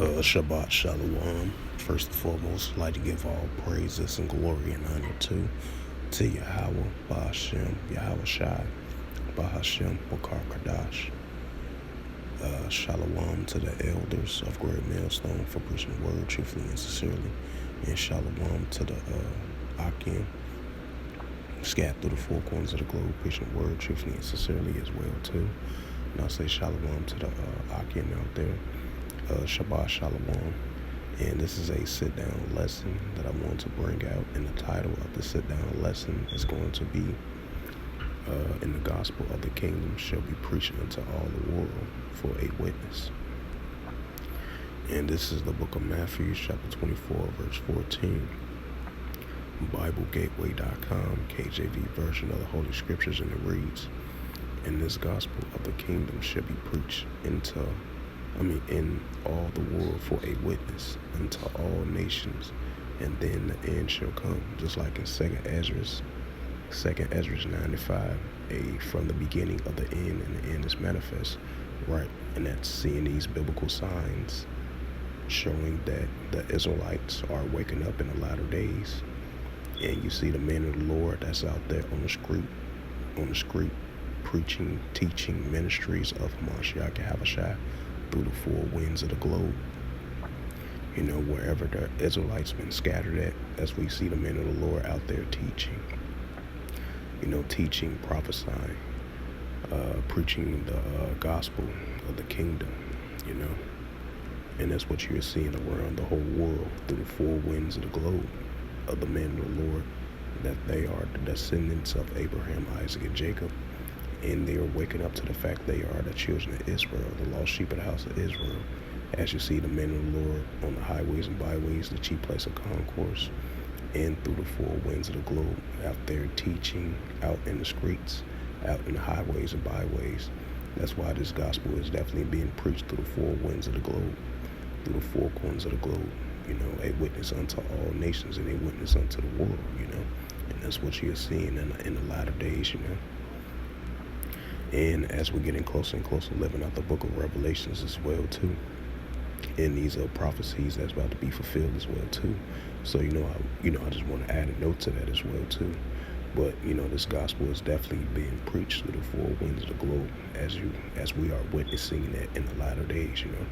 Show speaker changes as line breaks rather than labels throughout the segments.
Shabbat Shalom. First and foremost, I'd like to give all praises and glory and honor to Yahweh, Bahashem, Yahweh Shai, Bahashem, Bakar Kadash. Shalom to the elders of Great Millstone for preaching the word truthfully and sincerely. And shalom to the Akim, scattered through the four corners of the globe, preaching the word truthfully and sincerely as well too. And I'll say shalom to the Akim out there. Shabbat Shalom. And this is a sit-down lesson that I want to bring out. And the title of the sit-down lesson is going to be in the gospel of the kingdom shall be preached unto all the world for a witness. And this is the book of Matthew, chapter 24, verse 14. BibleGateway.com, KJV version of the Holy Scriptures, and it reads, "And this gospel of the kingdom shall be preached in all the world for a witness unto all nations, and then the end shall come." Just like in Second Ezra 9:5, from the beginning of the end, and the end is manifest, right? And that's seeing these biblical signs showing that the Israelites are waking up in the latter days. And you see the men of the Lord that's out there on the street, preaching, teaching ministries of Hamashiach Yahushua through the four winds of the globe. You know, wherever the Israelites been scattered at, as we see the men of the Lord out there teaching. You know, teaching, prophesying, preaching the gospel of the kingdom, you know. And that's what you're seeing around the whole world through the four winds of the globe of the men of the Lord, that they are the descendants of Abraham, Isaac, and Jacob. And they are waking up to the fact they are the children of Israel, the lost sheep of the house of Israel. As you see the men of the Lord on the highways and byways, the chief place of concourse, and through the four winds of the globe, out there teaching, out in the streets, out in the highways and byways. That's why this gospel is definitely being preached through the four winds of the globe, through the four corners of the globe. You know, a witness unto all nations and a witness unto the world, you know. And that's what you're seeing in the latter days, you know. And as we're getting closer and closer, living out the book of Revelations as well too. And these are prophecies that's about to be fulfilled as well too. So I just want to add a note to that as well too. But this gospel is definitely being preached through the four winds of the globe, as we are witnessing that in the latter days, you know.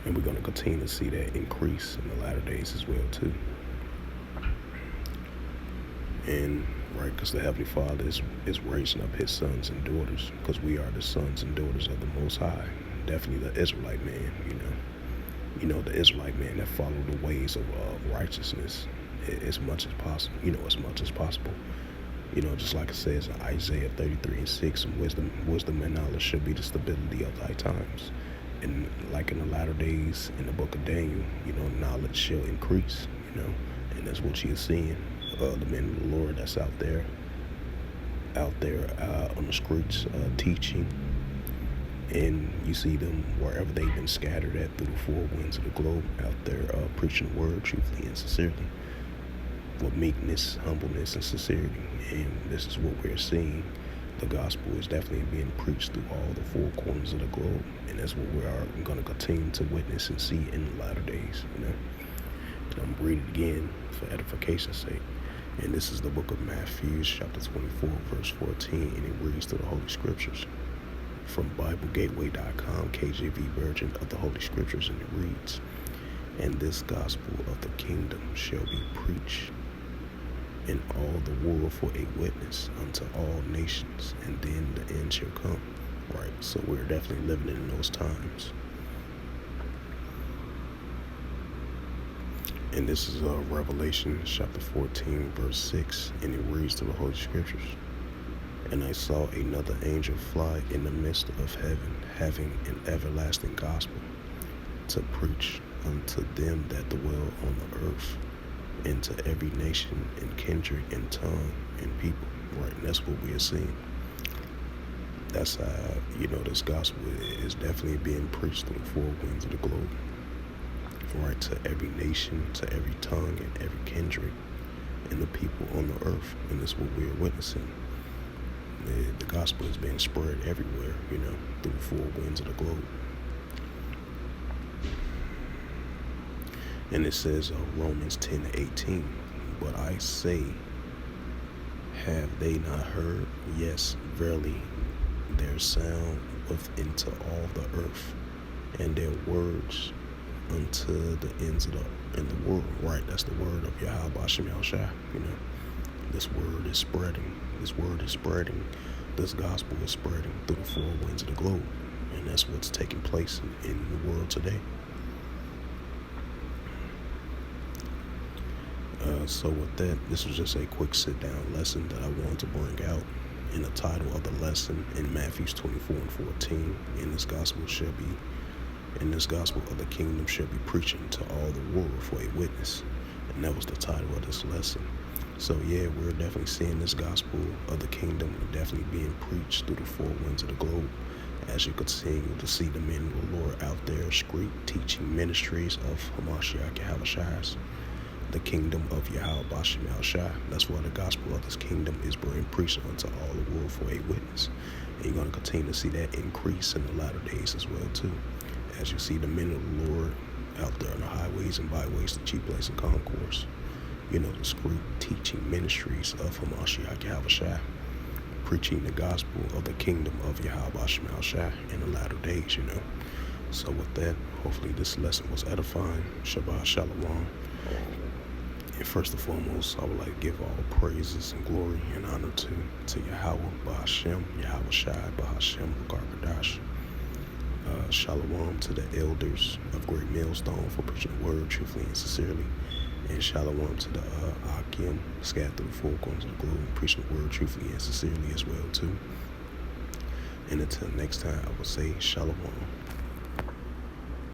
And we're going to continue to see that increase in the latter days as well too. And right, because the Heavenly Father is raising up his sons and daughters, because we are the sons and daughters of the Most High. Definitely the Israelite man, the Israelite man that followed the ways of righteousness as much as possible, just like it says in Isaiah 33:6, wisdom and knowledge should be the stability of thy times. And like in the latter days in the book of Daniel, knowledge shall increase, and that's what you're seeing. The men of the Lord that's out there on the streets teaching, and you see them wherever they've been scattered at through the four winds of the globe, out there preaching the word truthfully and sincerely, with meekness, humbleness, and sincerity. And this is what we're seeing. The gospel is definitely being preached through all the four corners of the globe, and that's what we are going to continue to witness and see in the latter days, And I'm reading it again for edification's sake. And this is the book of Matthew, chapter 24, verse 14, and it reads through the Holy Scriptures from BibleGateway.com, KJV version of the Holy Scriptures, and it reads, "And this gospel of the kingdom shall be preached in all the world for a witness unto all nations, and then the end shall come." Right, so we're definitely living in those times. And this is Revelation chapter 14, verse 6, and it reads through the Holy Scriptures. "And I saw another angel fly in the midst of heaven, having an everlasting gospel to preach unto them that dwell on the earth, and to every nation and kindred and tongue and people." Right, and that's what we are seeing. That's how, this gospel is definitely being preached through the four winds of the globe. Right, to every nation, to every tongue, and every kindred, and the people on the earth. And that's what we're witnessing. The gospel is being spread everywhere, through the four winds of the globe. And it says Romans 10:18. But I say, have they not heard? Yes, verily, their sound into all the earth, and their words unto the ends of the world. Right, that's the word of Yahweh Bashem Shai. This word is spreading. This word is spreading. This gospel is spreading through the four winds of the globe, and that's what's taking place in the world today. So with that, this was just a quick sit-down lesson that I wanted to bring out. In the title of the lesson in Matthew 24:14, in this gospel of the kingdom shall be preaching to all the world for a witness. And that was the title of this lesson. So yeah, we're definitely seeing this gospel of the kingdom definitely being preached through the four winds of the globe. As you continue to see the men of the Lord out there street teaching ministries of Hamashiach Yahushua, the kingdom of Yahweh Bashem Shai. That's why the gospel of this kingdom is being preached unto all the world for a witness. And you're going to continue to see that increase in the latter days as well too. As you see the men of the Lord out there on the highways and byways, the chief place and concourse, the street teaching ministries of Hamashiach Yahushua, preaching the gospel of the kingdom of Yahweh Bashem Shai in the latter days, So with that, hopefully this lesson was edifying. Shabbat Shalom. And first and foremost, I would like to give all praises and glory and honor to Yahweh Ba'Hashem, Yahweh Shai Ba'Hashem Gargadash. Shalom to the elders of Great Millstone for preaching the word truthfully and sincerely. And shalom to the Akim scattered through the four corners of the globe, preaching the word truthfully and sincerely as well too. And until next time, I will say shalom.